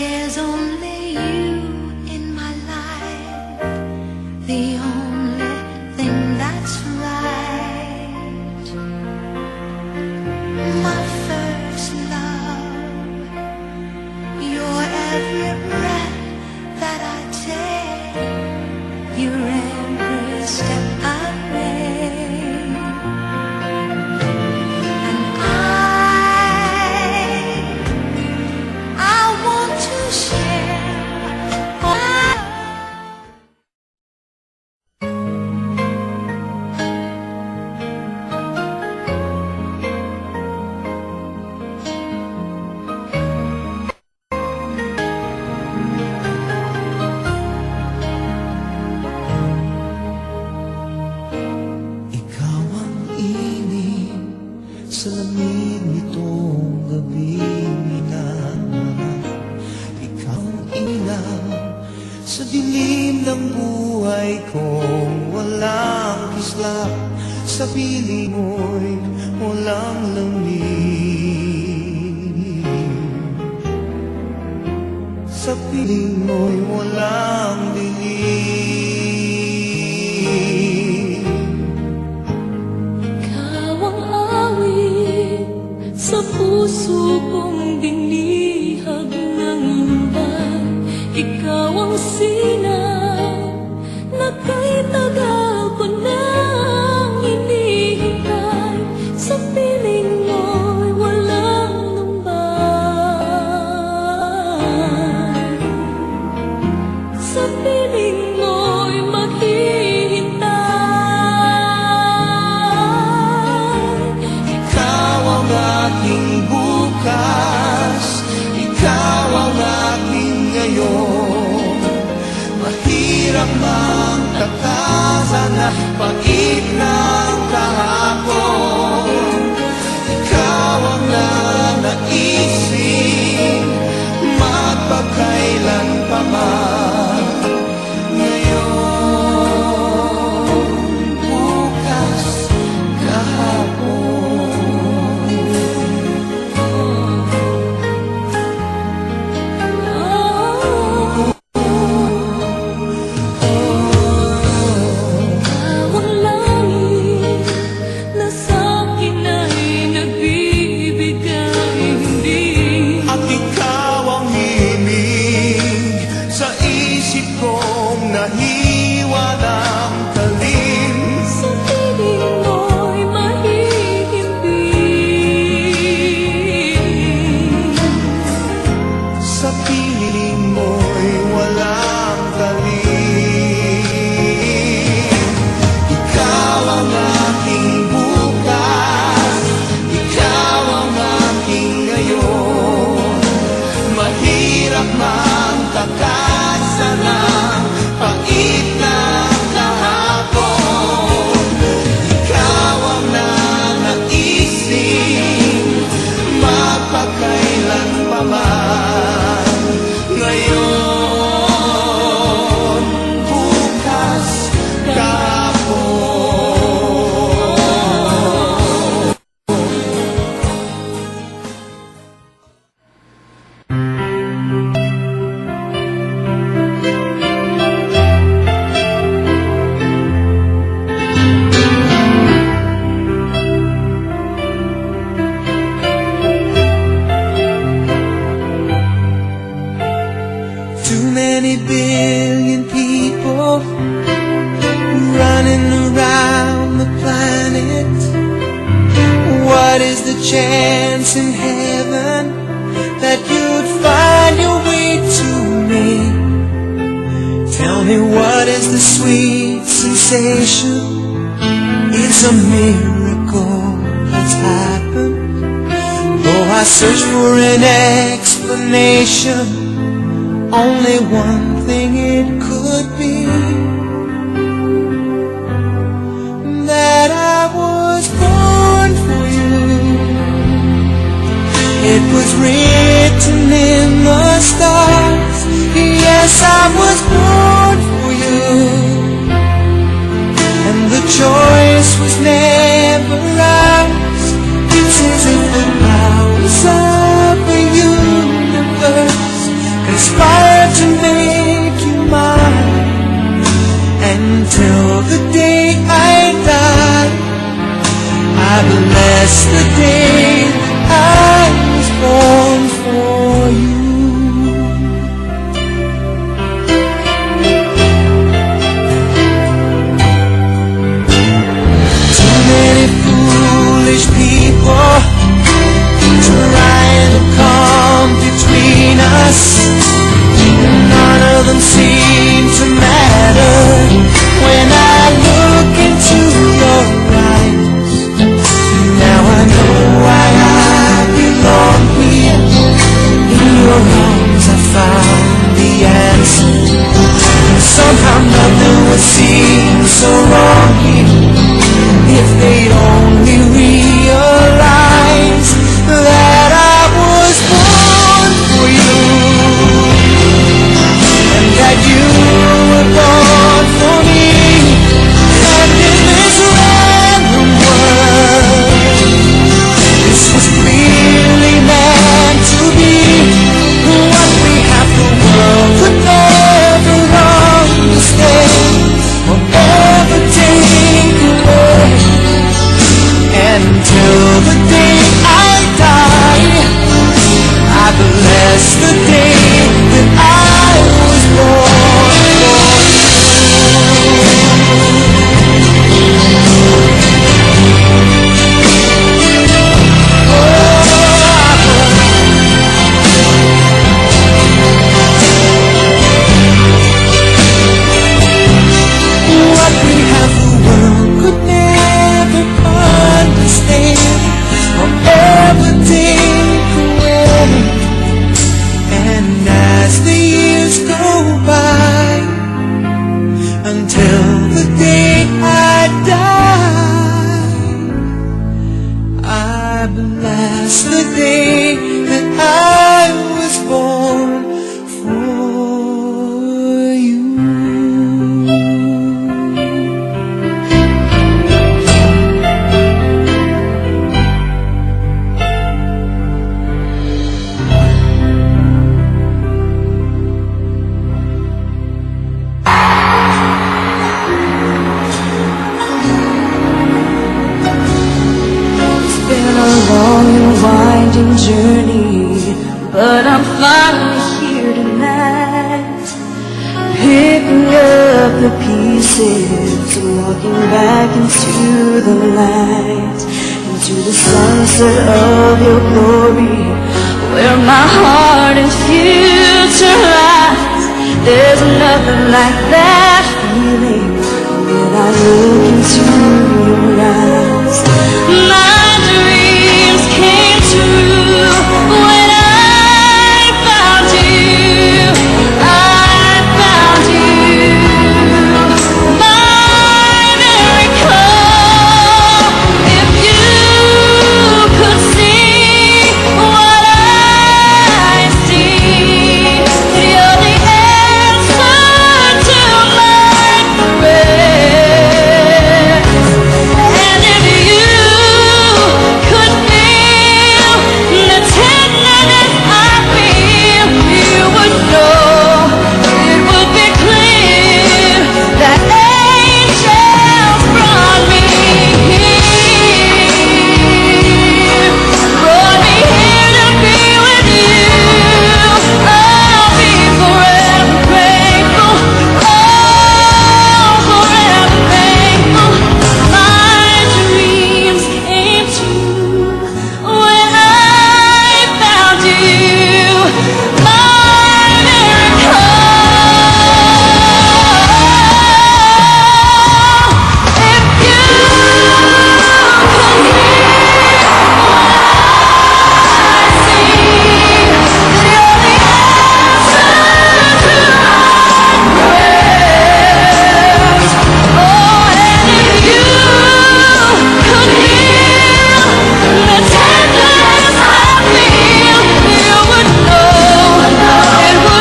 There's only you in my life, the only thing that's right. My first love, your every breath that I take, your every step I make. And I want to share all. Ikaw ang inig sa lamig nitong gabing minamahal. Ikaw ang ilaw sa dilim ng buhay kong walang kislap. Sa piling mo'y walang lamig, sa piling mo'y walang dilim. Ikaw ang awit sa puso kong dinihag ng imbag. Ikaw ang sinaw na kay tagal ko nang hinihintay. Sa piling mo'y walang lumbay, sa piling mo'y maghihintay. Ikaw ang aking bukas, ikaw ang aking ngayon. Mahirap mang takasan at pag-ibig ng kahapon. Ikaw ang nanaisip magpakailan pa man. Ngayon, bukas, kahapon. Ikaw ang langit na sa'kin ay nagbibigay hindi. At ikaw ang himig sa isip kong nahiwa ng talim. Sa piling mo'y mahihimbing, Sa piling mo'y walang talim. Ikaw ang aking bukas, ikaw ang aking ngayon. Mahirap mang takasan ang pait ng kahapon. Ikaw ang nanaisip magpakailan pa man. Ngayon, bukas, kahapon. Too many billion people running around the planet. What is the chance in heaven that you'd find your way to me? Tell me, what is the sweet sensation? It's a miracle that's happened. Though I search for an explanation, only one thing it could be, that I was born for you. It was written in the stars. Yes, I was born for you. And the choice was never ours. It's as if the powers of the universe how nothing would seem so wrong here if they'd only realize that I was born for you, and that you were born for me. And in this random world, this was clearly meant to be. What we have, the world could never understand or ever take away. Until the day I die, I bless the day that I was born what we have, the world could never understand or ever take away. And as the years go by, until the day I die, I bless the day that I was born for you. It's been a long and winding journey, but I'm finally here tonight, picking up the pieces and walking back into the light, into the sunset of your glory, where my heart and future lies. There's nothing like that.